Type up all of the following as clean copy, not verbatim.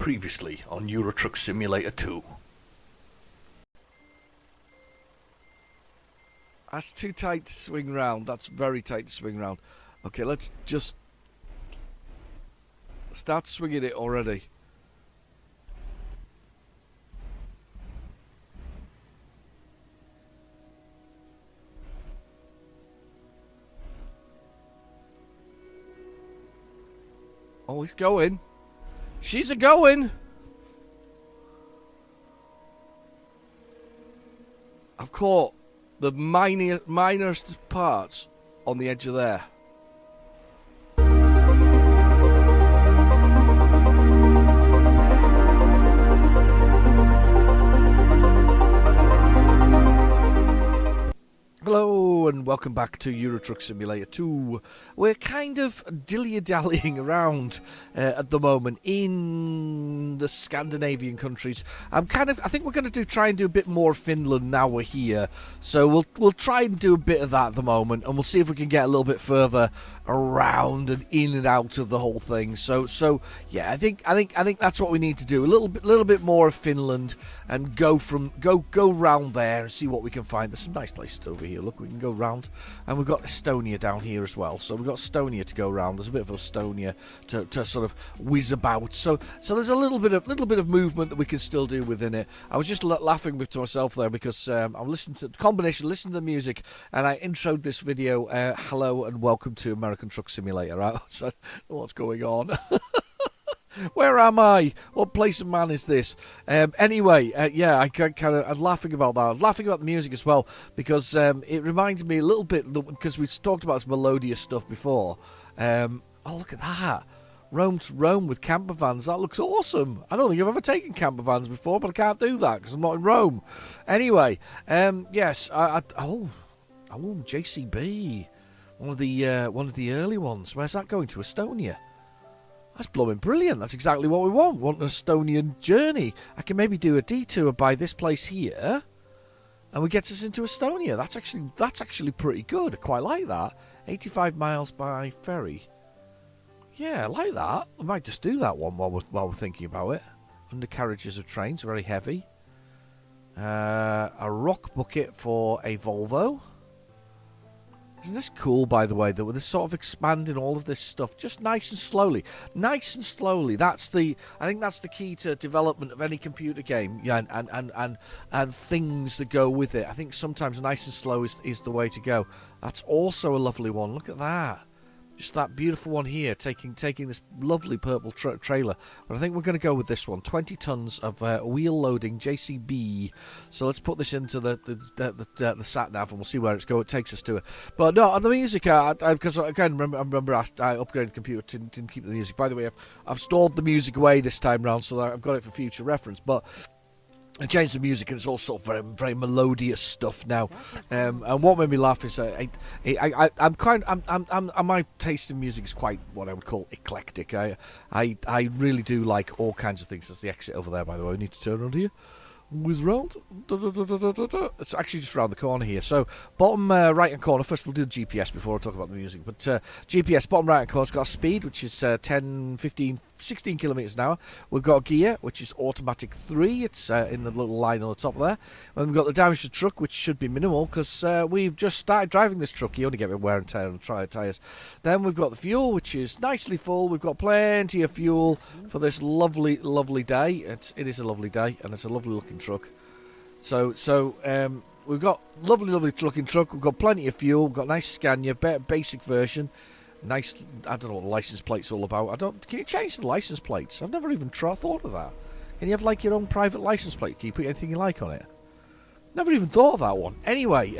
Previously on Euro Truck Simulator 2. That's too tight to swing round. That's very tight to swing round. Okay, let's just start swinging it already. Oh, he's going. She's a-going. I've caught the minorest parts on the edge of there. Hello and welcome back to Euro Truck Simulator 2. We're kind of dilly-dallying around at the moment in the Scandinavian countries. I think we're going to try and do a bit more Finland now we're here. So we'll try and do a bit of that at the moment, and we'll see if we can get a little bit further around and in and out of the whole thing. So yeah, I think that's what we need to do. A little bit more of Finland and go round there and see what we can find. There's some nice places over here. Look, we can go round, and we've got Estonia down here as well. So we've got Estonia to go round. There's a bit of Estonia to sort of whiz about. So there's a little bit of movement that we can still do within it. I was just laughing to myself there because I'm listening to the combination, listening to the music, and I introed this video. Hello and welcome to American Truck Simulator. Right? So what's going on? Where am I? What place of man is this? Anyway, yeah, I'm laughing about that. I'm laughing about the music as well because it reminds me a little bit, because we've talked about this melodious stuff before. Oh, look at that. Rome to Rome with camper vans. That looks awesome. I don't think I've ever taken camper vans before, but I can't do that because I'm not in Rome. Anyway, yes. JCB. One of the early ones. Where's that going to? Estonia. That's blooming brilliant. That's exactly what we want. We want an Estonian journey. I can maybe do a detour by this place here, and we get us into Estonia. That's actually pretty good. I quite like that. 85 miles by ferry. Yeah, I like that. I might just do that one while we're thinking about it. Undercarriages of trains, very heavy. A rock bucket for a Volvo. Isn't this cool, by the way, that we're sort of expanding all of this stuff just nice and slowly? Nice and slowly. I think that's the key to development of any computer game, yeah, and things that go with it. I think sometimes nice and slow is the way to go. That's also a lovely one. Look at that. Just that beautiful one here, taking this lovely purple trailer. But I think we're going to go with this one. 20 tons of wheel loading JCB. So let's put this into the sat nav, and we'll see where it takes us to it. But no, on the music, because again, I remember I upgraded the computer, didn't keep the music. By the way, I've stored the music away this time round, so I've got it for future reference. But I changed the music, and it's all sort of very, very melodious stuff now. And what made me laugh is my taste in music is quite what I would call eclectic. I really do like all kinds of things. There's the exit over there, by the way. We need to turn around here. Whiz round. It's actually just around the corner here. So bottom right hand corner. First we'll do the GPS before I talk about the music. But GPS bottom right hand corner's got a speed, which is 10, 15, 16 kilometres an hour. We've got a gear, which is automatic 3. It's in the little line on the top there. And we've got the damage to the truck, which should be minimal because we've just started driving this truck. You only get wear and tear on the tyres. Then we've got the fuel, which is nicely full. We've got plenty of fuel for this lovely, lovely day. It is a lovely day, and it's a lovely looking truck. So we've got lovely looking truck. We've got plenty of fuel. We've got nice Scania, basic version. Nice. I don't know what the license plate's all about. Can you change the license plates? I've never even thought of that. Can you have like your own private license plate? Can you put anything you like on it? Never even thought of that one. Anyway,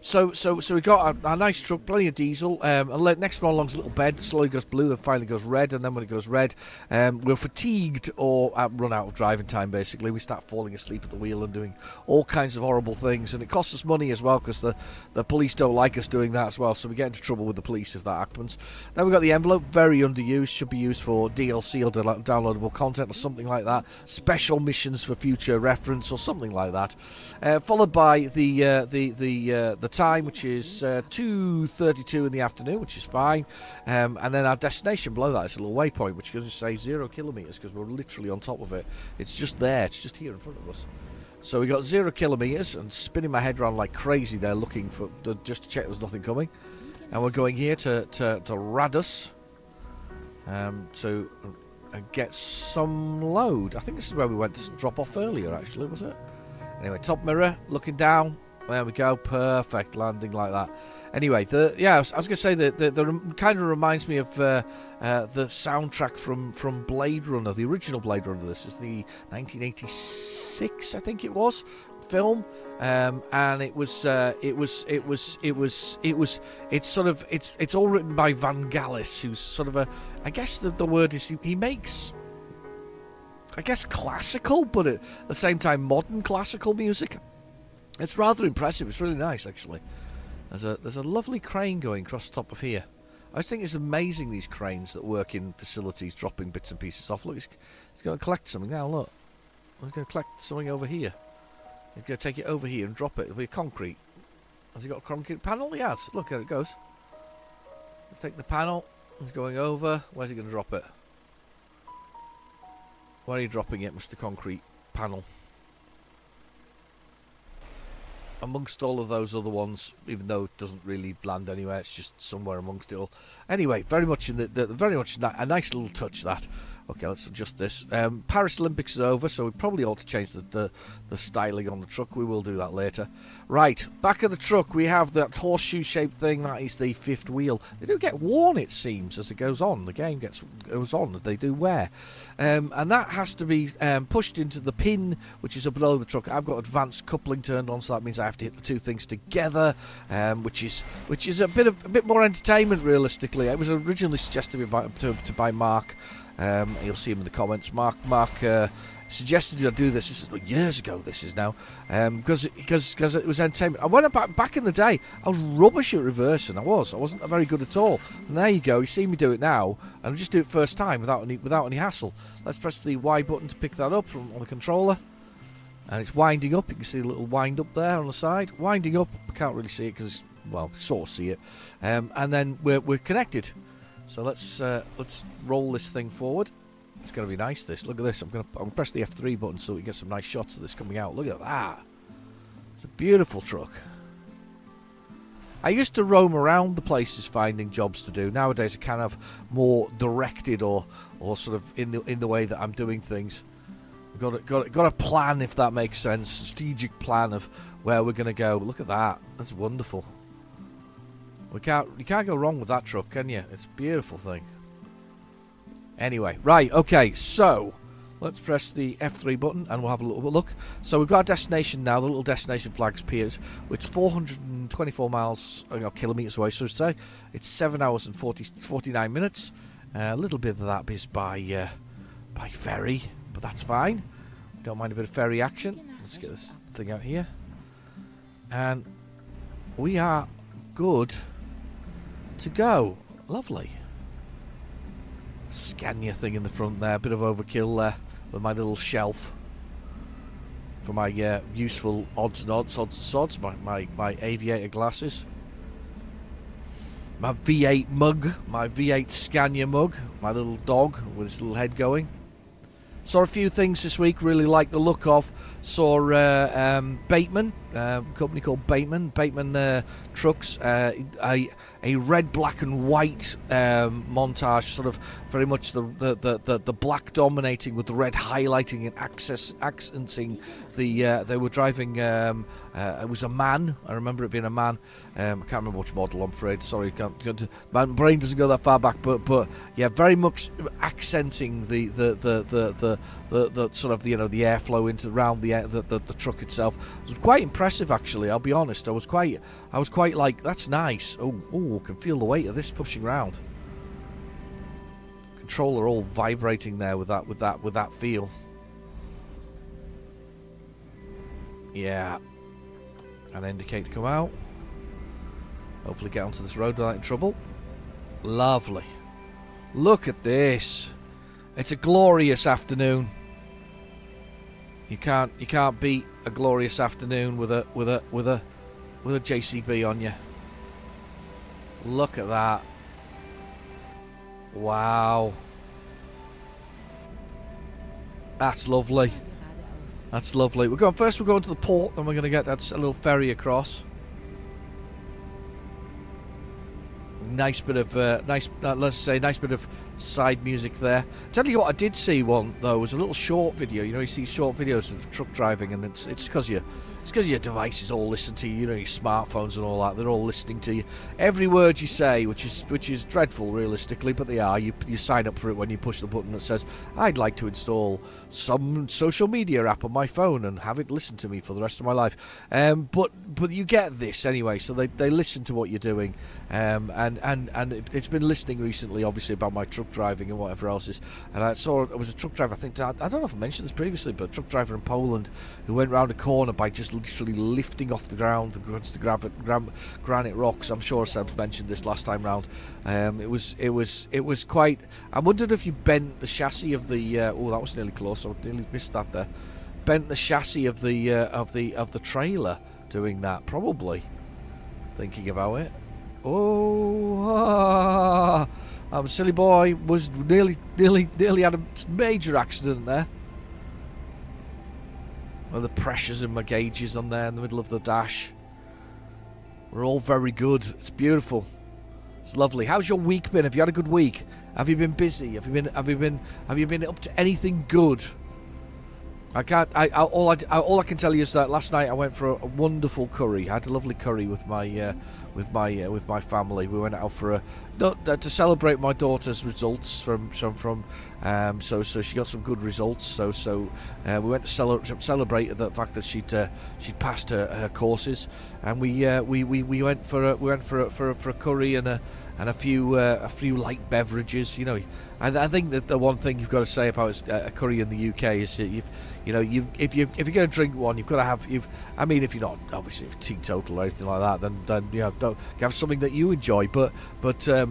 so we got a nice truck, plenty of diesel. And next one along's a little bed. Slowly goes blue, then finally goes red, and then when it goes red, we're fatigued or run out of driving time. Basically, we start falling asleep at the wheel and doing all kinds of horrible things, and it costs us money as well because the police don't like us doing that as well. So we get into trouble with the police if that happens. Then we got the envelope, very underused, should be used for DLC or downloadable content or something like that. Special missions for future reference or something like that. followed by the time, which is 2:32 in the afternoon, which is fine, and then our destination below that is a little waypoint, which is going to say 0 kilometres because we're literally on top of it. It's just there. It's just here in front of us. So we got 0 kilometres, and spinning my head around like crazy there, looking for just to check there's nothing coming. And we're going here to Radus to get some load. I think this is where we went to drop off earlier, actually, was it? Anyway, top mirror, looking down. There we go, perfect landing like that. Anyway, I was going to say that the kind of reminds me of the soundtrack from Blade Runner, the original Blade Runner. This is the 1986, I think it was, film, and it's all written by Van Gallis, who's sort of I guess the word is he makes, I guess, classical, but at the same time modern classical music. It's rather impressive. It's really nice, actually. There's a lovely crane going across the top of here. I just think it's amazing, these cranes that work in facilities, dropping bits and pieces off. Look, it's going to collect something now. Look, it's going to collect something over here. It's going to take it over here and drop it. It'll be concrete. Has he got a concrete panel? He has. Look, there it goes. Take the panel. It's going over. Where's he going to drop it? Where are you dropping it, Mr. Concrete Panel? Amongst all of those other ones, even though it doesn't really land anywhere, it's just somewhere amongst it all. Anyway, very much in a nice little touch, that. Okay, let's adjust this. Paris Olympics is over, so we probably ought to change the styling on the truck. We will do that later. Right, back of the truck, we have that horseshoe-shaped thing. That is the fifth wheel. They do get worn, it seems, as it goes on. The game goes on. They do wear. And that has to be pushed into the pin, which is below the truck. I've got advanced coupling turned on, so that means I have to hit the two things together, which is a bit more entertainment, realistically. It was originally suggested by Mark. You'll see him in the comments. Mark suggested I do this. This is years ago. This is now because it was entertainment. I went back in the day. I was rubbish at reversing. I wasn't very good at all. And there you go. You see me do it now, and I just do it first time without any hassle. Let's press the Y button to pick that up on the controller, and it's winding up. You can see a little wind up there on the side. Winding up. I can't really see it because sort of see it. And then we're connected. So let's roll this thing forward. It's going to be nice, this. Look at this. I'm going to press the F3 button so we get some nice shots of this coming out. Look at that. It's a beautiful truck. I used to roam around the places finding jobs to do. Nowadays I kind of more directed or sort of in the way that I'm doing things. Got a plan, if that makes sense. Strategic plan of where we're going to go. Look at that. That's wonderful. You can't go wrong with that truck, can you? It's a beautiful thing. Anyway, right, okay, so let's press the F3 button and we'll have a little look. So we've got a destination now. The little destination flag's appeared, which is 424 kilometres away, so to say. It's 7 hours and 49 minutes. A little bit of that is by ferry, but that's fine. Don't mind a bit of ferry action. Let's get this thing out here. And we are good to go. Lovely. Scania thing in the front there. Bit of overkill there with my little shelf for my useful odds and sods. My aviator glasses. My V8 mug. My V8 Scania mug. My little dog with his little head going. Saw a few things this week, really liked the look of. Saw Bateman, company called Bateman trucks, a red, black and white montage, sort of very much the black dominating with the red highlighting and accenting the, they were driving, it was a man, I remember it being a man, I can't remember which model, I'm afraid, sorry, my brain doesn't go that far back, but yeah, very much accenting the sort of, you know, the airflow into around the truck itself. It was quite impressive, actually, I'll be honest. I was quite like, that's nice. Oh, I can feel the weight of this pushing around. Controller all vibrating there with that feel. Yeah. And indicate to come out. Hopefully get onto this road without any trouble. Lovely. Look at this. It's a glorious afternoon. You can't beat a glorious afternoon with a JCB on you. Look at that. Wow. That's lovely. That's lovely. We're going to the port, then we're going to get that little ferry across. Nice bit of nice bit of side music there. Tell you what, I did see one though, was a little short video. You know, you see short videos of truck driving, and it's because your devices all listen to you. You know, your smartphones and all that. They're all listening to you, every word you say, which is dreadful, realistically. But they are. You sign up for it when you push the button that says, "I'd like to install some social media app on my phone and have it listen to me for the rest of my life." But you get this anyway. So they listen to what you're doing, and it's been listening recently, obviously, about my truck driving and whatever else is. And I saw it was a truck driver. I don't know if I mentioned this previously, but a truck driver in Poland who went round a corner by just literally lifting off the ground against the granite rocks. I'm sure Seb's mentioned this last time round. It was quite. I wondered if you bent the chassis of the. Oh, that was nearly close. I nearly missed that there. Bent the chassis of the trailer doing that. Probably. Thinking about it. Oh, silly boy was nearly had a major accident there. Well, the pressures in my gauges on there in the middle of the dash. We're all very good. It's beautiful. It's lovely. How's your week been? Have you had a good week? Have you been busy? Have you been up to anything good? All I can tell you is that last night I went for a wonderful curry. I had a lovely curry with my family. We went out for to celebrate my daughter's results so she got some good results. So we went to celebrate the fact that she'd passed her courses, and we went for a curry and a few light beverages. You know, I think that the one thing you've got to say about a curry in the UK is that if you're going to drink one, you've got to have if you're not obviously teetotal or anything like that, then don't have something that you enjoy. But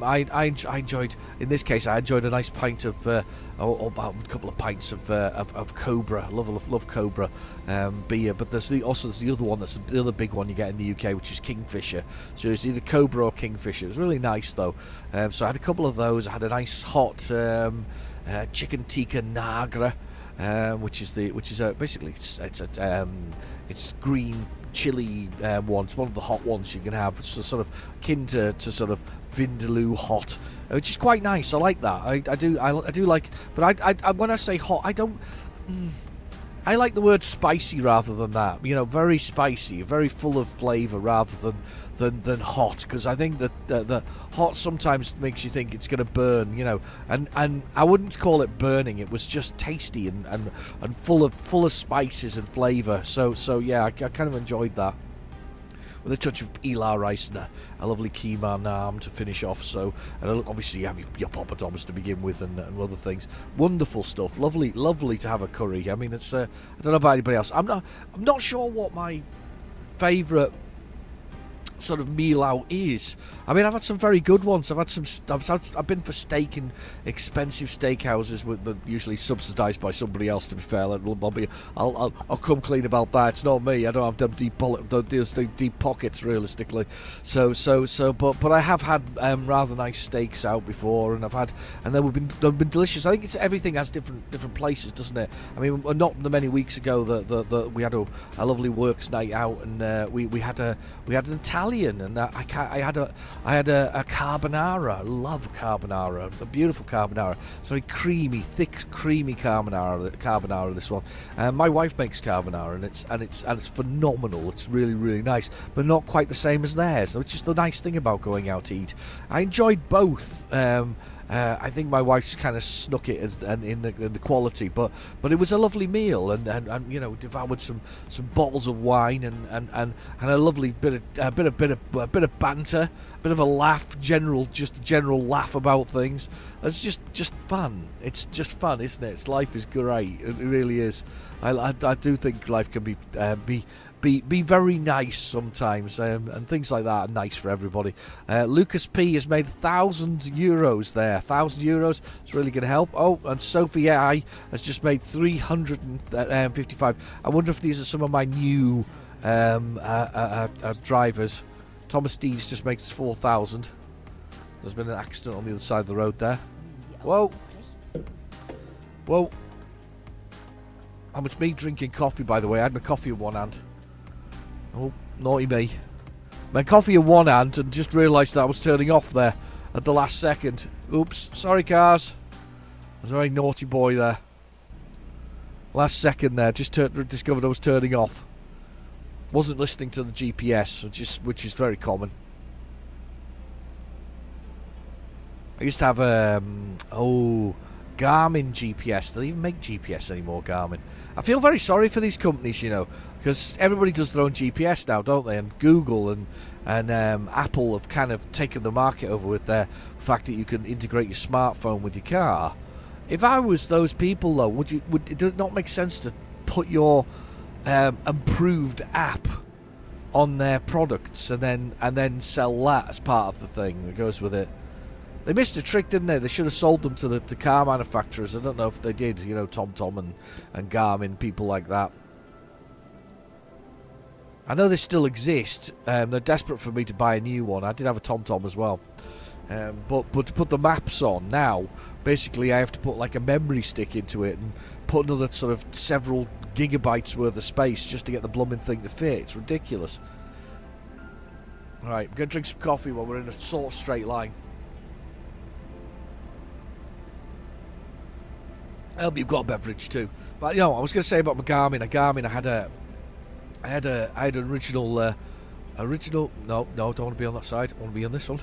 I enjoyed, in this case, I enjoyed a nice pint of about a couple of pints of Cobra. Love Cobra beer. But there's the other one, that's the other big one you get in the UK, which is Kingfisher. So it's either Cobra or Kingfisher. It was really nice though. So I had a couple of those. I had a nice hot chicken tikka nagra. Which is basically it's green chili one. It's one of the hot ones you can have. It's sort of akin to sort of Vindaloo hot, which is quite nice. I like that. I do like. But I when I say hot, I don't. I like the word spicy rather than that. You know, very spicy, very full of flavour rather than hot. Because I think that the hot sometimes makes you think it's going to burn. You know, and I wouldn't call it burning. It was just tasty and full of spices and flavour. So yeah, I kind of enjoyed that. With a touch of Ela rice and a lovely keema naan to finish off. So, and obviously you have your poppadoms to begin with and other things. Wonderful stuff. Lovely to have a curry. I mean, it's I don't know about anybody else. I'm not sure what my favourite sort of meal out is. I mean, I've had some very good ones. I've been for steak in expensive steakhouses, but usually subsidised by somebody else. To be fair, I'll come clean about that. It's not me. I don't have them deep pockets, realistically. But I have had rather nice steaks out before, and they've been delicious. I think everything has different places, doesn't it? I mean, not many weeks ago that we had a lovely works night out, and we had an Italian, and I had a carbonara. I love carbonara, a beautiful carbonara. It's very creamy, thick, creamy carbonara. This one. My wife makes carbonara, and it's phenomenal. It's really nice, but not quite the same as theirs. Which is the nice thing about going out to eat. I enjoyed both. I think my wife's kind of snuck it in the quality, but it was a lovely meal, and you know, devoured some bottles of wine and a lovely bit of banter, a bit of a laugh, general laugh about things. It's just fun. It's just fun, isn't it? Life is great. It really is. I do think life can be be very nice sometimes, and things like that are nice for everybody. Lucas P has made €1,000 there. €1,000 is really going to help. Oh, and Sophie I has just made 355. I wonder if these are some of my new drivers. Thomas Deeds just makes 4,000. There's been an accident on the other side of the road there. Whoa. Whoa. And it's me drinking coffee, by the way. I had my coffee in one hand. Oh, naughty me. My coffee in one hand and just realised that I was turning off there at the last second. Oops. Sorry, cars. I was a very naughty boy there. Last second there. Just discovered I was turning off. Wasn't listening to the GPS, which is very common. I used to have Garmin GPS. Do they even make GPS anymore, Garmin? I feel very sorry for these companies, because everybody does their own GPS now, don't they? And Google and Apple have kind of taken the market over with their fact that you can integrate your smartphone with your car. If I was those people, though, would it not make sense to put your improved app on their products and then sell that as part of the thing that goes with it? They missed a trick, didn't they? They should have sold them to the car manufacturers. I don't know if they did, TomTom and Garmin, people like that. I know they still exist. They're desperate for me to buy a new one. I did have a TomTom as well. But to put the maps on now, basically I have to put like a memory stick into it and put another sort of several gigabytes worth of space just to get the blooming thing to fit. It's ridiculous. Right, I'm going to drink some coffee while we're in a sort of straight line. I hope you've got a beverage too. But I was going to say about my Garmin. I had an original. No, don't want to be on that side. I want to be on this one.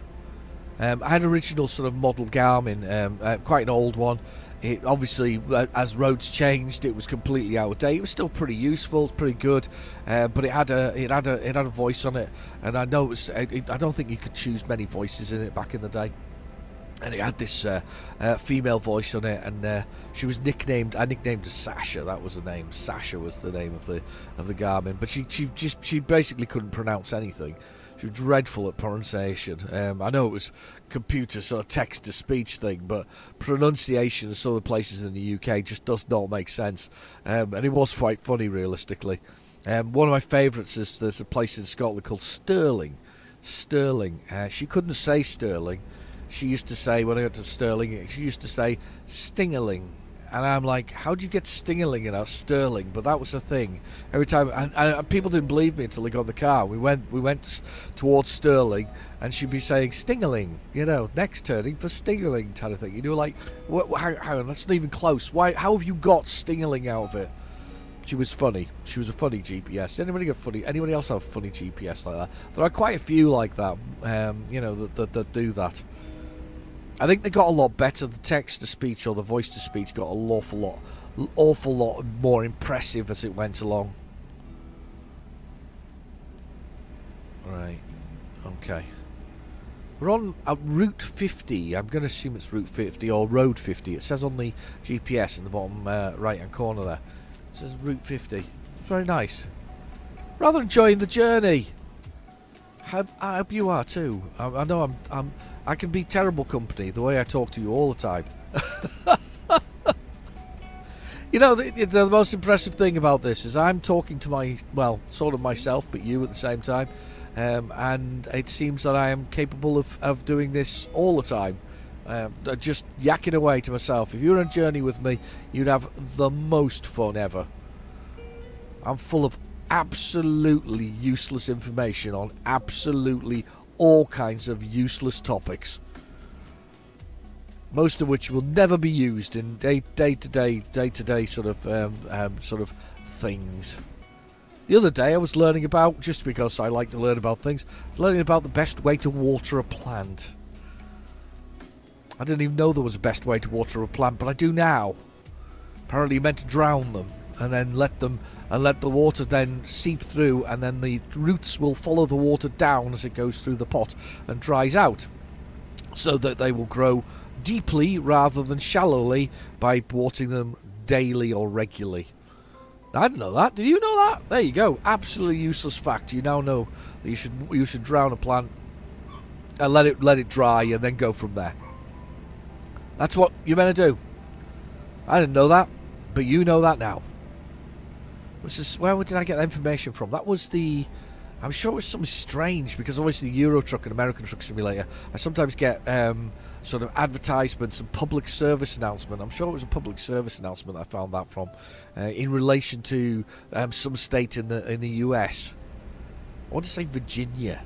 I had an original sort of model Garmin, quite an old one. It obviously, as roads changed, it was completely out of date. It was still pretty useful, pretty good, but it had a voice on it, and I know I don't think you could choose many voices in it back in the day. And it had this female voice on it, and she was nicknamed. I nicknamed her Sasha. That was the name. Sasha was the name of the Garmin. But she basically couldn't pronounce anything. She was dreadful at pronunciation. I know it was computer sort of text to speech thing, but pronunciation in some of the places in the UK just does not make sense. And it was quite funny, realistically. One of my favourites is there's a place in Scotland called Stirling. Stirling. She couldn't say Stirling. She used to say, when I got to Stirling, she used to say Stingerling. And I'm like, how do you get Stingerling in our Stirling? But that was a thing. Every time, and people didn't believe me until they got in the car. We went towards Stirling, and she'd be saying Stingerling, next turning for Stingerling kind of thing. You know, like, hang on, that's not even close. Why? How have you got Stingerling out of it? She was funny. She was a funny GPS. Anybody else have funny GPS like that? There are quite a few like that, that do that. I think they got a lot better. The text-to-speech or the voice-to-speech got an awful lot more impressive as it went along. Right. Okay. We're on Route 50. I'm going to assume it's Route 50 or Road 50. It says on the GPS in the bottom right-hand corner there. It says Route 50. It's very nice. Rather enjoying the journey. I hope you are too. I know I can be terrible company the way I talk to you all the time. The most impressive thing about this is I'm talking to sort of myself, but you at the same time. And it seems that I am capable of doing this all the time. Just yakking away to myself. If you were on a journey with me, you'd have the most fun ever. I'm full of absolutely useless information on absolutely all kinds of useless topics, most of which will never be used in day-to-day sort of things. The other day I was learning about, just because I like to learn about things, learning about the best way to water a plant. I didn't even know there was a best way to water a plant, but I do now. Apparently you're meant to drown them and then let the water then seep through, and then the roots will follow the water down as it goes through the pot and dries out, so that they will grow deeply rather than shallowly by watering them daily or regularly. I didn't know that. Did you know that? There you go. Absolutely useless fact. You now know that you should drown a plant and let it dry and then go from there. That's what you're meant to do. I didn't know that, but you know that now. Where did I get that information from? That was the... I'm sure it was something strange, because obviously Euro Truck and American Truck Simulator, I sometimes get sort of advertisements and public service announcement. I'm sure it was a public service announcement I found that from, in relation to some state in the US. I want to say Virginia,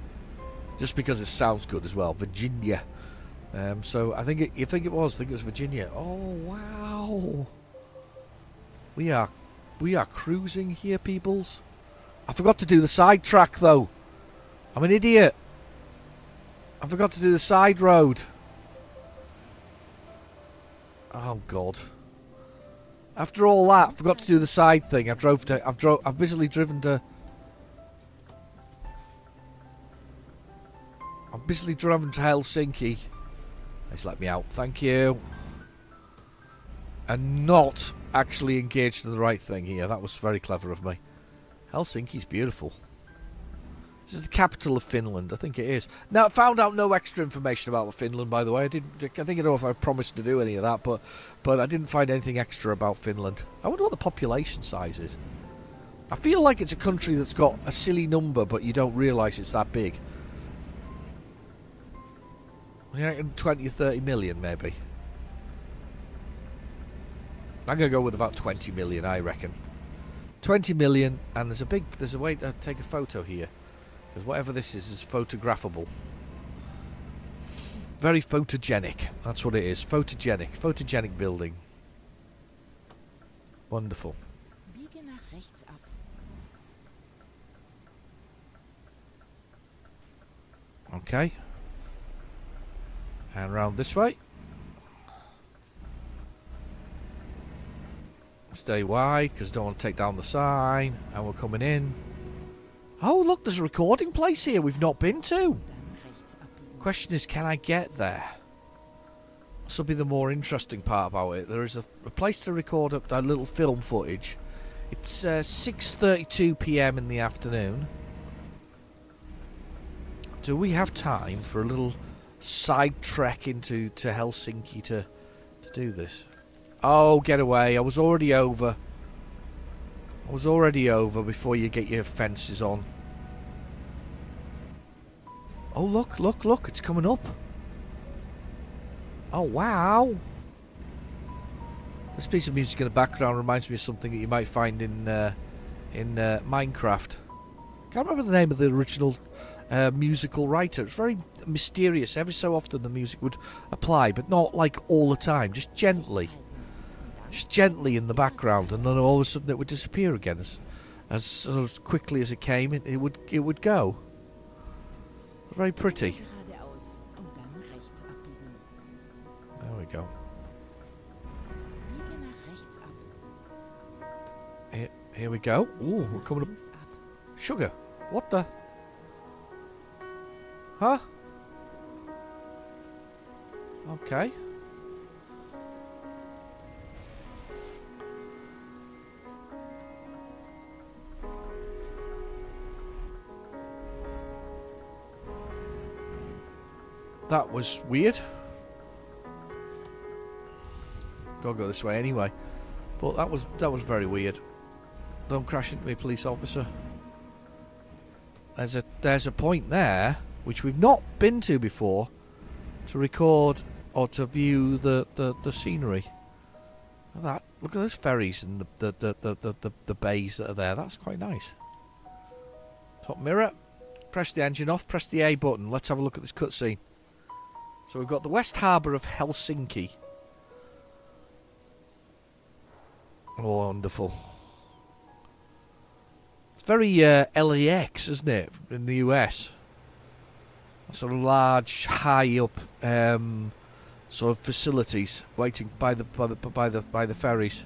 just because it sounds good as well. Virginia. So I think it was Virginia. Oh wow, we are cruising here, peoples. I forgot to do the side track though. I'm an idiot. I forgot to do the side road. Oh god. After all that, I forgot to do the side thing. I've basically driven to Hellsinki. Let's let me out. Thank you. And not actually engaged in the right thing here. That was very clever of me. Helsinki's beautiful. This is the capital of Finland. I think it is. Now, I found out no extra information about Finland, by the way. I think I don't know if I promised to do any of that, but I didn't find anything extra about Finland. I wonder what the population size is. I feel like it's a country that's got a silly number, but you don't realise it's that big. 20 or 30 million, maybe. I'm going to go with about 20 million, I reckon. 20 million, and there's a way to take a photo here, because whatever this is photographable. Very photogenic, that's what it is. Photogenic building. Wonderful. Biege nach rechts ab. Okay. And round this way. Stay wide, because I don't want to take down the sign. And we're coming in. Oh, look, there's a recording place here we've not been to. Question is, can I get there? This will be the more interesting part about it. There is a place to record up that little film footage. It's 6:32 p.m. in the afternoon. Do we have time for a little side trek into Helsinki to do this? Oh, get away. I was already over before you get your fences on. Oh, look. It's coming up. Oh, wow. This piece of music in the background reminds me of something that you might find in Minecraft. Can't remember the name of the original musical writer. It's very mysterious. Every so often the music would apply, but not like all the time. Just gently in the background, and then all of a sudden it would disappear again as sort of quickly as it came. It would go. Very pretty. There we go. Here we go. Ooh, we're coming up. Sugar. What the? Huh? Okay. That was weird. Gotta go this way anyway. But that was very weird. Don't crash into me, police officer. There's a point there which we've not been to before to record or to view the scenery. Look at those ferries and the bays that are there. That's quite nice. Top mirror. Press the engine off. Press the A button. Let's have a look at this cutscene. So we've got the West Harbour of Hellsinki. Oh, wonderful. It's very LAX, isn't it, in the US? Sort of large, high up sort of facilities waiting by the ferries.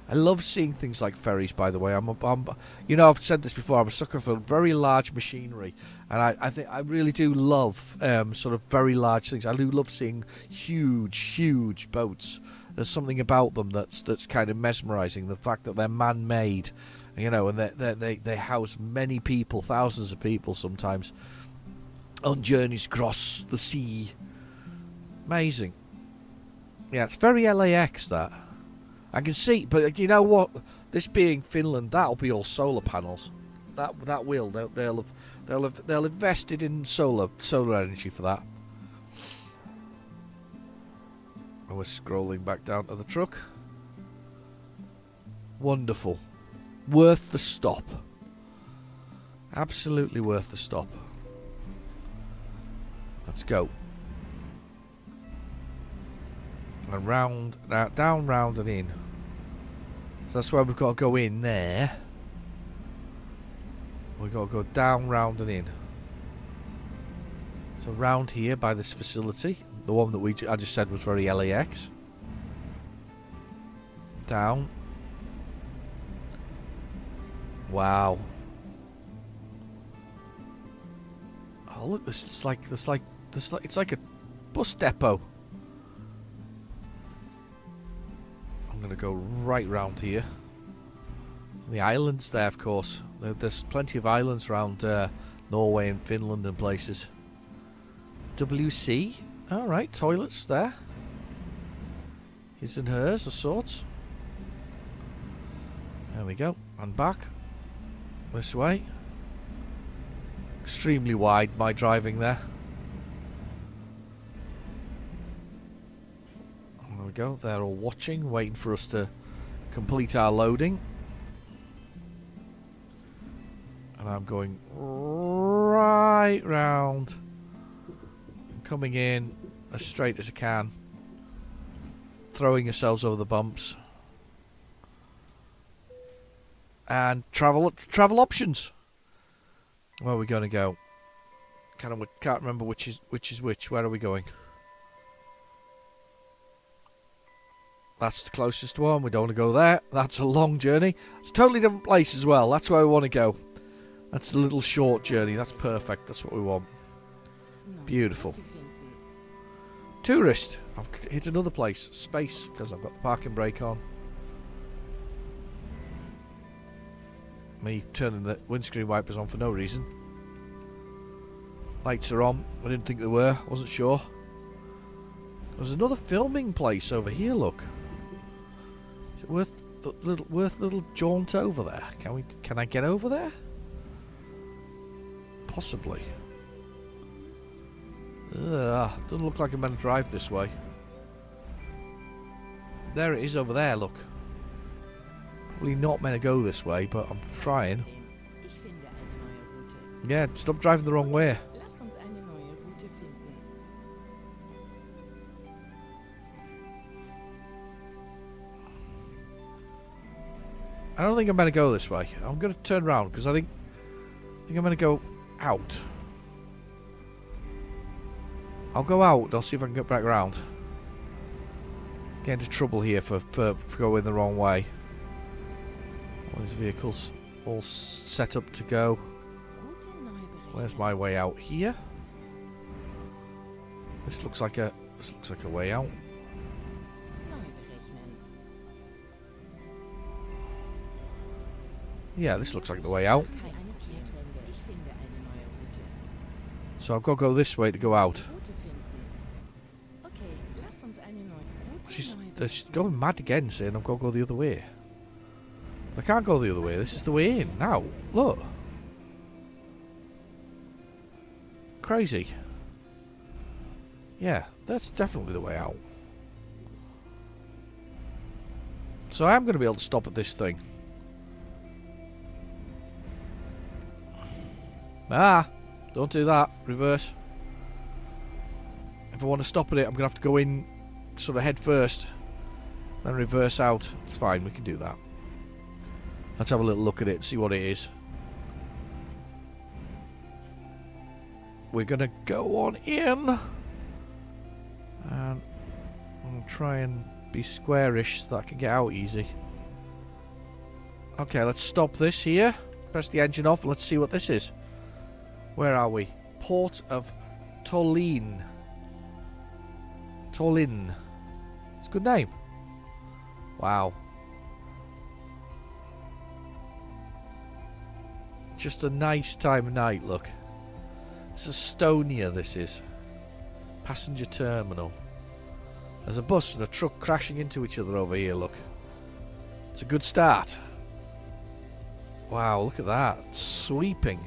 I love seeing things like ferries, by the way. I've said this before. I'm a sucker for very large machinery, and I really do love sort of very large things. I do love seeing huge boats there's something about them that's kind of mesmerising. The fact that they're man-made, you know, and they house many people, thousands of people sometimes, on journeys across the sea. Amazing. Yeah, it's very LAX, that. I can see, but you know what? This being Finland, that'll be all solar panels. That will. They'll have invested in solar energy for that. And we're scrolling back down to the truck. Wonderful. Worth the stop. Absolutely worth the stop. Let's go. And round, down, round and in. So that's where we've got to go in there. We've got to go down, round and in. So round here by this facility. The one that I just said was very LAX. Down. Wow. Oh look, it's like a bus depot. I'm gonna go right round here. The islands there, of course. There's plenty of islands around Norway and Finland and places. WC. Alright, toilets there. His and hers of sorts. There we go. And back. This way. Extremely wide, my driving there. There we go. They're all watching, waiting for us to complete our loading. And I'm going right round. Coming in as straight as I can. Throwing yourselves over the bumps. And travel options. Where are we going to go? Can't remember which is which. Where are we going? That's the closest one. We don't want to go there. That's a long journey. It's a totally different place as well. That's where we want to go. That's a little short journey. That's perfect. That's what we want. Beautiful. Tourist. I've hit another place. Space, because I've got the parking brake on. Me turning the windscreen wipers on for no reason. Lights are on. I didn't think they were. Wasn't sure. There's another filming place over here, look. Is it worth a little jaunt over there? Can I get over there? Possibly. Doesn't look like I'm going to drive this way. There it is over there, look. Probably not meant to go this way, but I'm trying. Yeah, stop driving the wrong way. I don't think I'm going to go this way. I'm going to turn around because I think I'm going to go out. I'll go out. I'll see if I can get back around. Get into trouble here for going the wrong way. All these vehicles all set up to go. Where's my way out? Here. This looks like a way out. Yeah, this looks like the way out. So I've got to go this way to go out. She's going mad again, saying I've got to go the other way. I can't go the other way. This is the way in now. Look. Crazy. Yeah, that's definitely the way out. So I am going to be able to stop at this thing. Don't do that. Reverse. If I want to stop at it, I'm going to have to go in sort of head first. Then reverse out. It's fine, we can do that. Let's have a little look at it and see what it is. We're going to go on in. And I'll try and be squarish so that I can get out easy. Okay, let's stop this here. Press the engine off. Let's see what this is. Where are we? Port of Tallinn. Tallinn. It's a good name. Wow. Just a nice time of night, look. It's Estonia, this is. Passenger terminal. There's a bus and a truck crashing into each other over here, look. It's a good start. Wow, look at that. It's sweeping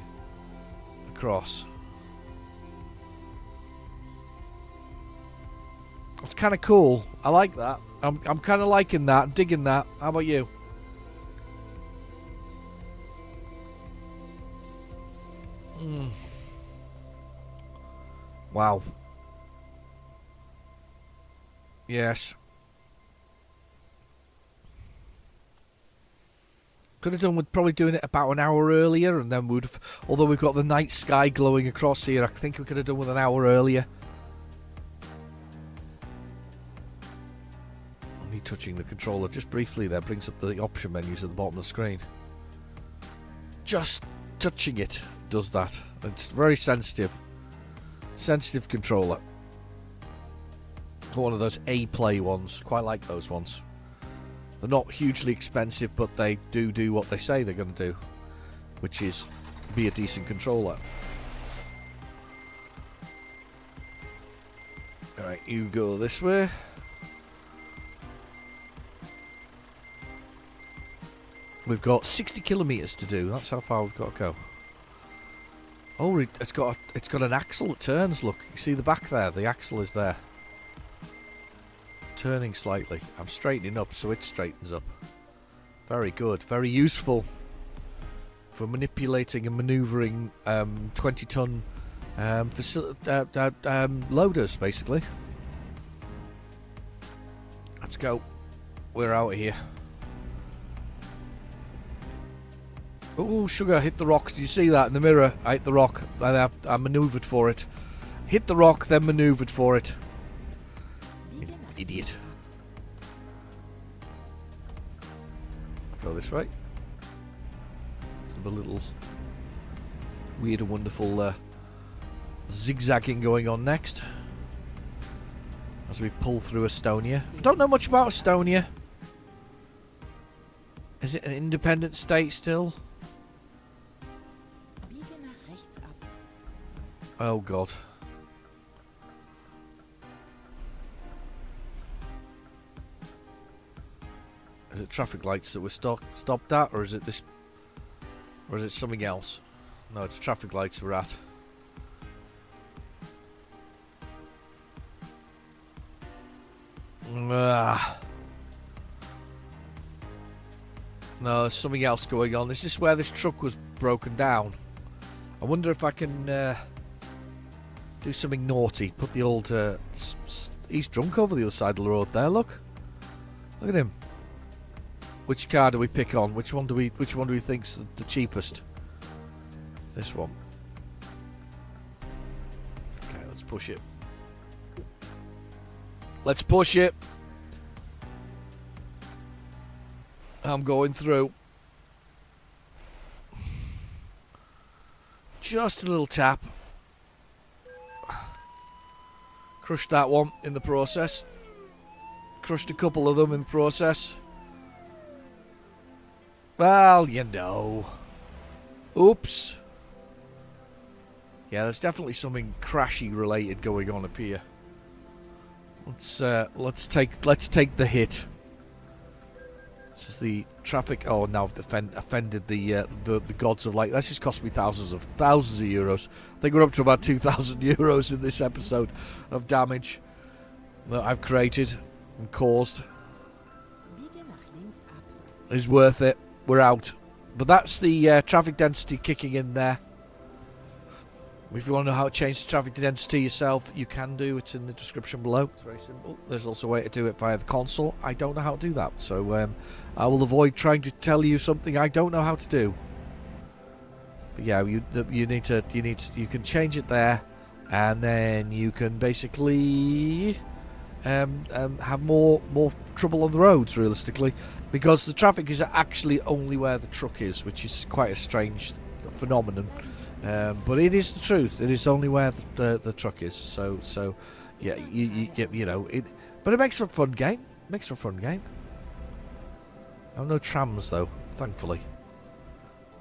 across. It's kind of cool. I like that. I'm kind of liking that. I'm digging that. How about you? Wow. Yes. Could have done with probably doing it about an hour earlier, and then we'd have, although we've got the night sky glowing across here, I think we could have done with an hour earlier. Only touching the controller just briefly there brings up the option menus at the bottom of the screen. Just touching it does that. It's very sensitive. Sensitive controller. One of those A-Play ones. Quite like those ones. They're not hugely expensive, but they do what they say they're going to do, which is be a decent controller. Alright, you go this way. We've got 60 kilometres to do. That's how far we've got to go. Oh, it's got an axle that turns. Look, you see the back there. The axle is there. It's turning slightly. I'm straightening up, so it straightens up. Very good. Very useful for manipulating and manoeuvring 20-ton loaders, basically. Let's go. We're out of here. Oh, sugar, hit the rock. Did you see that in the mirror? I hit the rock. I manoeuvred for it. Hit the rock, then manoeuvred for it. Idiot. Go this way. Some a little weird and wonderful zigzagging going on next. As we pull through Estonia. I don't know much about Estonia. Is it an independent state still? Oh god. Is it traffic lights that we're stopped at, or is it this, or is it something else? No, it's traffic lights we're at. No, there's something else going on. This is where this truck was broken down. I wonder if I can do something naughty. Put the old... he's drunk over the other side of the road there, look. Look at him. Which car do we pick on? Which one do we think's the cheapest? This one. Okay, let's push it. Let's push it. I'm going through. Just a little tap. Crushed that one in the process. Crushed a couple of them in the process. Well, you know. Oops. Yeah, there's definitely something crashy related going on up here. Let's take the hit. This is the traffic. Oh, now I've offended the gods of light. That's just cost me thousands of euros. I think we're up to about 2,000 euros in this episode of damage that I've created and caused. It's worth it. We're out. But that's the traffic density kicking in there. If you want to know how to change the traffic density yourself, you can do. It's in the description below. It's very simple. There's also a way to do it via the console. I don't know how to do that, so I will avoid trying to tell you something I don't know how to do. But yeah, you can change it there, and then you can basically have more trouble on the roads, realistically, because the traffic is actually only where the truck is, which is quite a strange phenomenon. But it is the truth. It is only where the truck is. So yeah, you know it. But it makes for a fun game. Oh, no trams though, thankfully.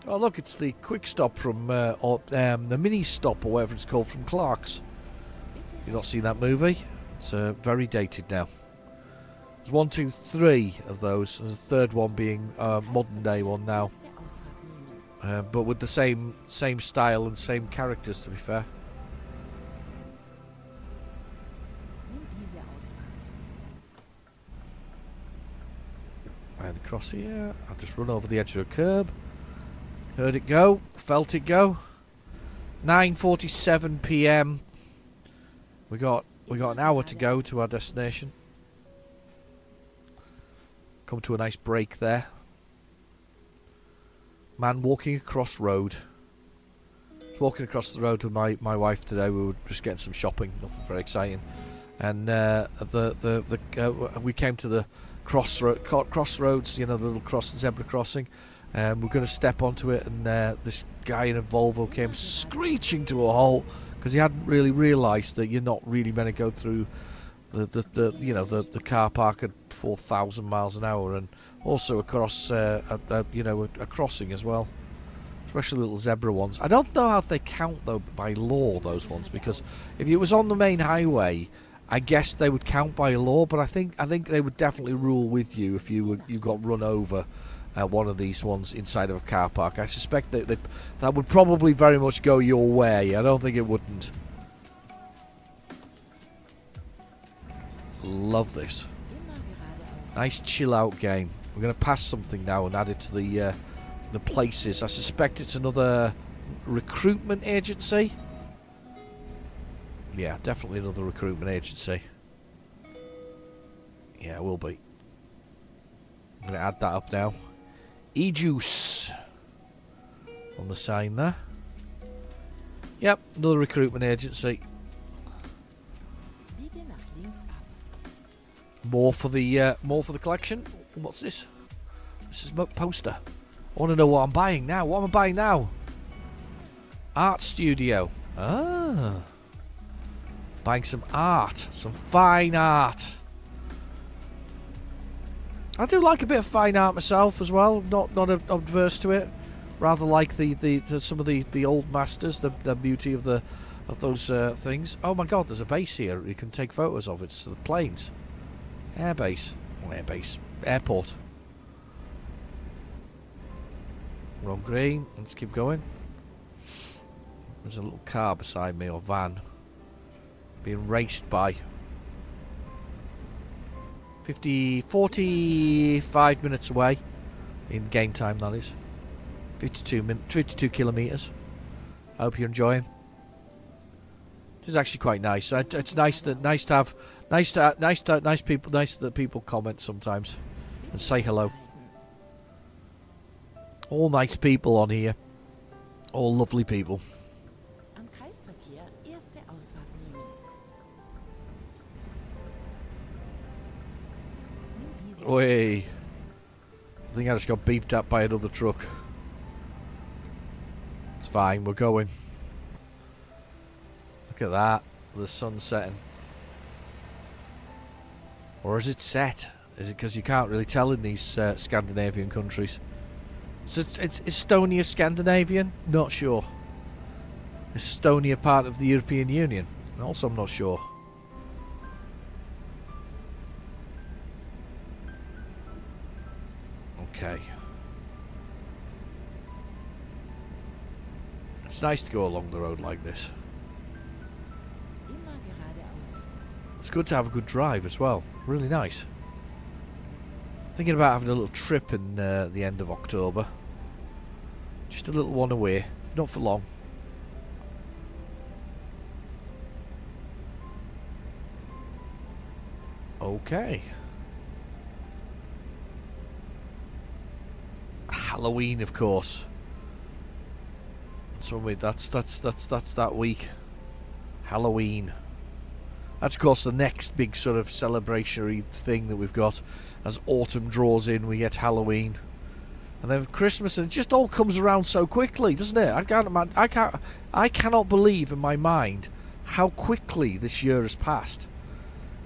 Oh look, it's the quick stop from the mini stop or whatever it's called from Clark's. You've not seen that movie? It's very dated now. There's 1, 2, 3 of those. There's a third one being a modern day one now, but with the same style and same characters. To be fair. And across here, I'll just run over the edge of a curb. Heard it go, felt it go. 9:47 p.m. We got an hour to go to our destination. Come to a nice break there. Man walking across road. I was walking across the road with my wife today. We were just getting some shopping, nothing very exciting. And we came to the crossroads, you know, the little zebra crossing. We're going to step onto it, and this guy in a Volvo came screeching to a halt because he hadn't really realised that you're not really meant to go through the car park at 4,000 miles an hour, and also across a crossing as well, especially little zebra ones. I don't know how they count though by law, those ones, because if it was on the main highway, I guess they would count by law, but I think they would definitely rule with you if you got run over at one of these ones inside of a car park. I suspect that would probably very much go your way. I don't think it wouldn't. Love this. Nice chill out game. We're going to pass something now and add it to the places. I suspect it's another recruitment agency. Yeah, definitely another recruitment agency. Yeah, it will be. I'm going to add that up now. E-Juice on the sign there. Yep, another recruitment agency. More for the collection. What's this? This is a poster. I want to know what I'm buying now. What am I buying now? Art studio. Ah. Buying some art. Some fine art. I do like a bit of fine art myself as well. Not adverse to it. Rather like some of the old masters. The beauty of those things. Oh my God! There's a base here. You can take photos of. It's the planes. Airbase. Oh, airbase. Airport. We're on green. Let's keep going. There's a little car beside me, or van, being raced by. 45 minutes away in game time, that is. 52 kilometres. I hope you're enjoying. It is actually quite nice. It's nice that people comment sometimes and say hello. All nice people on here. All lovely people. Oi. I think I just got beeped up by another truck. It's fine, we're going. Look at that. The sun's setting. Or is it set? Is it because you can't really tell in these Scandinavian countries? So it's Estonia Scandinavian? Not sure. Is Estonia part of the European Union? Also, I'm not sure. Okay. It's nice to go along the road like this. It's good to have a good drive as well. Really nice. Thinking about having a little trip in the end of October. Just a little one away. Not for long. Okay. Halloween, of course. So wait, that's that week. Halloween. That's of course the next big sort of celebratory thing that we've got. As autumn draws in, we get Halloween, and then Christmas, and it just all comes around so quickly, doesn't it? I cannot believe in my mind how quickly this year has passed.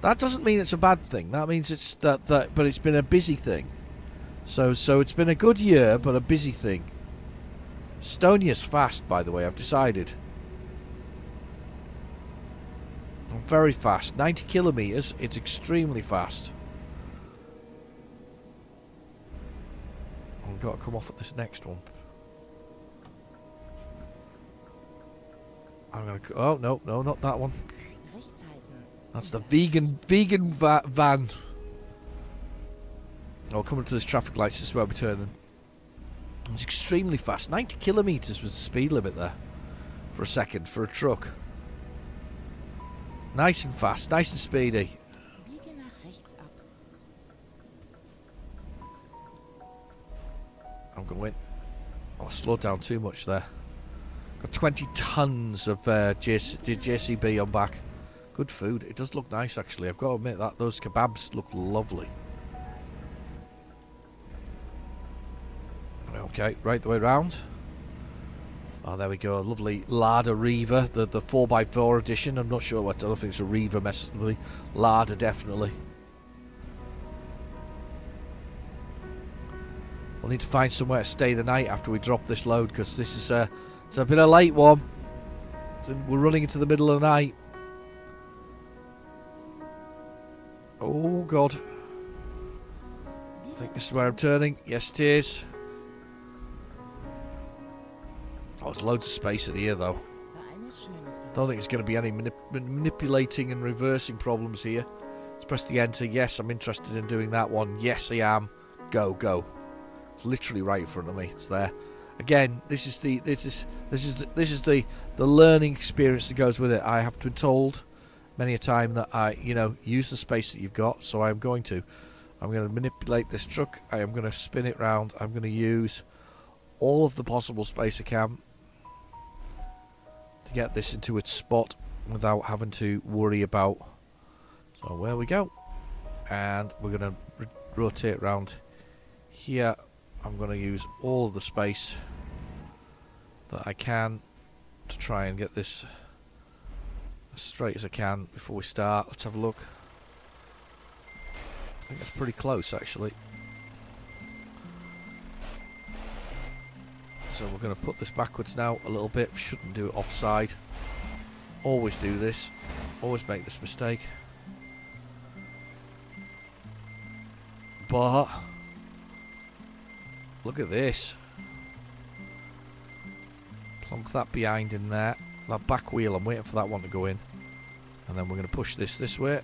That doesn't mean it's a bad thing. That means it's but it's been a busy thing. So it's been a good year, but a busy thing. Estonia's fast, by the way, I've decided. I'm very fast. 90 kilometres, it's extremely fast. I've got to come off at this next one. I'm going to... Oh, no, not that one. That's the vegan van. Oh, coming to this traffic light, this is where we're turning. It's extremely fast. 90 kilometres was the speed limit there. For a second, for a truck. Nice and fast, nice and speedy. I'm going. Oh, I slowed down too much there. Got 20 tons of JCB on back. Good food. It does look nice, actually. I've got to admit that. Those kebabs look lovely. Okay, right the way round. Oh, there we go. Lovely Lada Riva, the 4x4 edition. I'm not sure what. I don't think it's a Riva necessarily. Lada, definitely. We'll need to find somewhere to stay the night after we drop this load, because this is it's a bit of a late one. We're running into the middle of the night. Oh, God. I think this is where I'm turning. Yes, it is. Oh, there's loads of space in here, though. Don't think there's going to be any manipulating and reversing problems here. Let's press the enter. Yes, I'm interested in doing that one. Yes, I am. Go, go. It's literally right in front of me. It's there. Again, this is the learning experience that goes with it. I have been told many a time that use the space that you've got, so I'm going to manipulate this truck. I am going to spin it round. I'm going to use all of the possible space I can to get this into its spot without having to worry about. So where we go, and we're going to rotate round here. I'm going to use all of the space that I can to try and get this as straight as I can before we start. Let's have a look. I think that's pretty close, actually. So we're going to put this backwards now a little bit. Shouldn't do it offside. Always do this. Always make this mistake. But look at this. Plonk that behind in there. That back wheel, I'm waiting for that one to go in. And then we're going to push this way.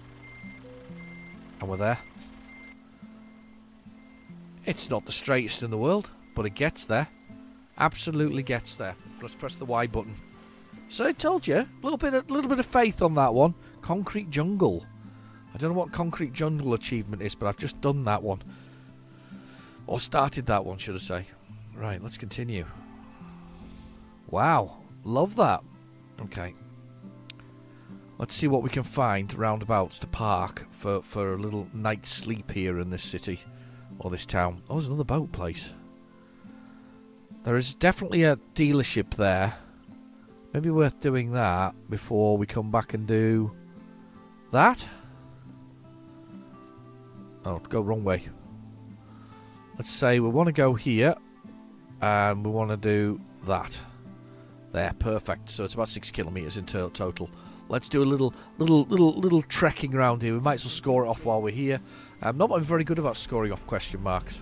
And we're there. It's not the straightest in the world, but it gets there. Absolutely gets there. Let's press the Y button. So I told you, a little bit of faith on that one. Concrete Jungle. I don't know what Concrete Jungle achievement is, but I've just done that one. Or started that one, should I say. Right, let's continue. Wow, love that. Okay. Let's see what we can find roundabouts to park for a little night's sleep here in this city. Or this town. Oh, there's another boat place. There is definitely a dealership there. Maybe worth doing that before we come back and do that. Oh, go wrong way. Let's say we want to go here, and we want to do that. There, perfect. So it's about 6 kilometres in total. Let's do a little trekking around here. We might as well score it off while we're here. I'm not very good about scoring off question marks.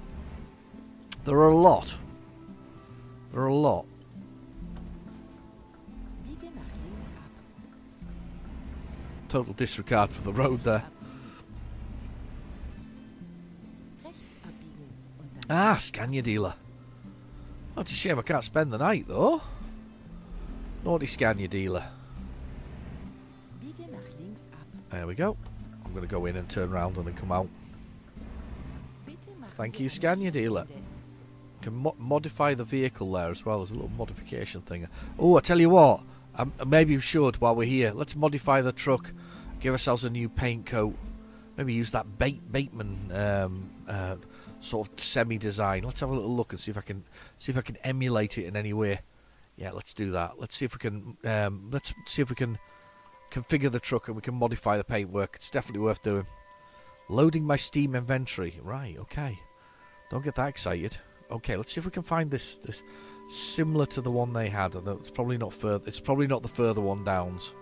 There are a lot. There are a lot. Total disregard for the road there. Ah, Scania dealer. Oh, it's a shame I can't spend the night, though. Naughty Scania dealer. There we go. I'm going to go in and turn around and then come out. Thank you, Scania dealer. You can modify the vehicle there as well. There's a little modification thing. Oh, I tell you what. Maybe we should while we're here. Let's modify the truck. Give ourselves a new paint coat. Maybe use that Bateman sort of semi-design. Let's have a little look and see if I can emulate it in any way. Yeah, let's do that. Let's see if we can configure the truck and we can modify the paintwork. It's definitely worth doing. Loading my Steam inventory. Right, okay. Don't get that excited. Okay, let's see if we can find this similar to the one they had. Although it's probably not further. It's probably not the further one downs.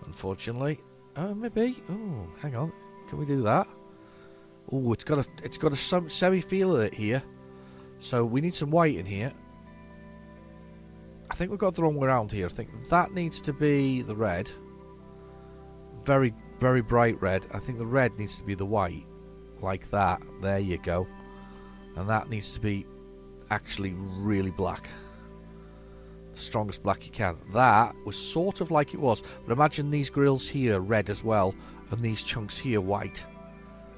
Unfortunately. Maybe. Oh, hang on. Can we do that? Oh, it's got a semi feel of it here. So we need some white in here. I think we've got the wrong way around here. I think that needs to be the red. Very, very bright red. I think the red needs to be the white. Like that. There you go. And that needs to be actually really black. The strongest black you can. That was sort of like it was. But imagine these grills here red as well. And these chunks here white.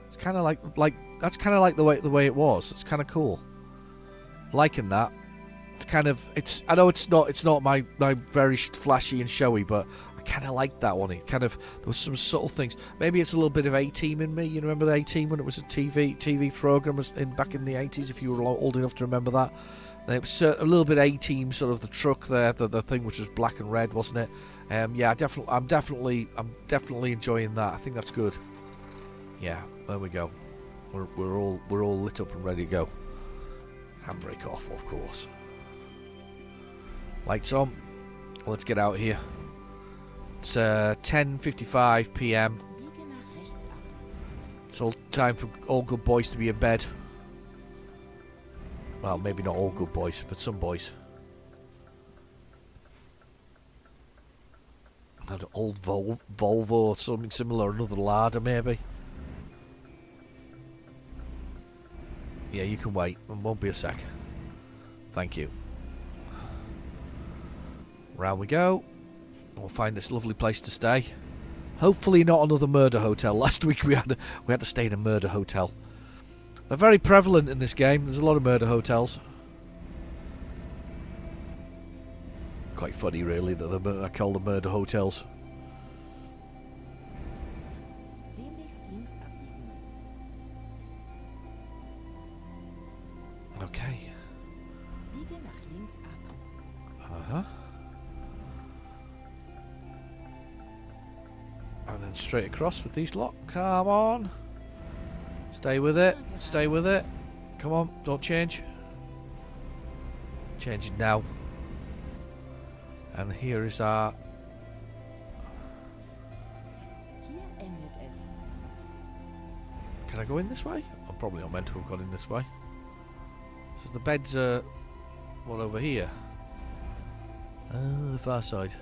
It's kind of like that's kind of like the way it was. It's kind of cool. Liking that. It's kind of I know it's not my very flashy and showy, but I kind of like that one. It kind of there was some subtle things. Maybe it's a little bit of A-Team in me. You remember the A-Team when it was a TV program back in the 80s? If you were old enough to remember that, and it was a little bit A-Team, sort of the truck there, the thing which was black and red, wasn't it? Yeah, I'm definitely enjoying that. I think that's good. Yeah, there we go. We're all lit up and ready to go. Handbrake off, of course. Lights on. Let's get out here. It's 10:55 p.m. Biege nach rechts ab. It's all time for all good boys to be in bed. Well, maybe not all good boys, but some boys. An old Volvo or something similar, another Lada maybe. Yeah, you can wait. It won't be a sec. Thank you. Round we go. We'll find this lovely place to stay. Hopefully not another murder hotel. Last week we had to stay in a murder hotel. They're very prevalent in this game. There's a lot of murder hotels. Quite funny, really, that I call them murder hotels. Demnächst links abbiegen. Okay. Biege nach links ab. Uh-huh. And then straight across with these lot. Come on. Stay with it. Stay with it. Come on, don't change. Change it now. And here is our... Hier endet es. Can I go in this way? I'm probably not meant to have gone in this way. So the beds are... what, over here? The far side.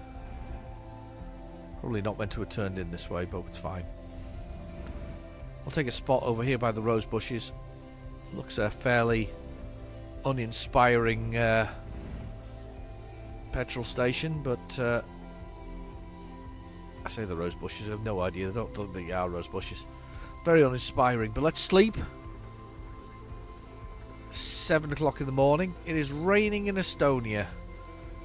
Probably not meant to have turned in this way, but it's fine. I'll take a spot over here by the rose bushes. Looks a fairly uninspiring petrol station, but I say the rose bushes, I have no idea. I don't think they are rose bushes. Very uninspiring, but let's sleep. 7 o'clock in the morning. It is raining in Estonia.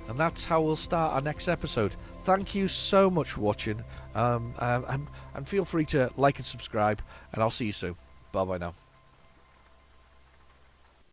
And that's how we'll start our next episode. Thank you so much for watching. And feel free to like and subscribe. And I'll see you soon. Bye-bye now.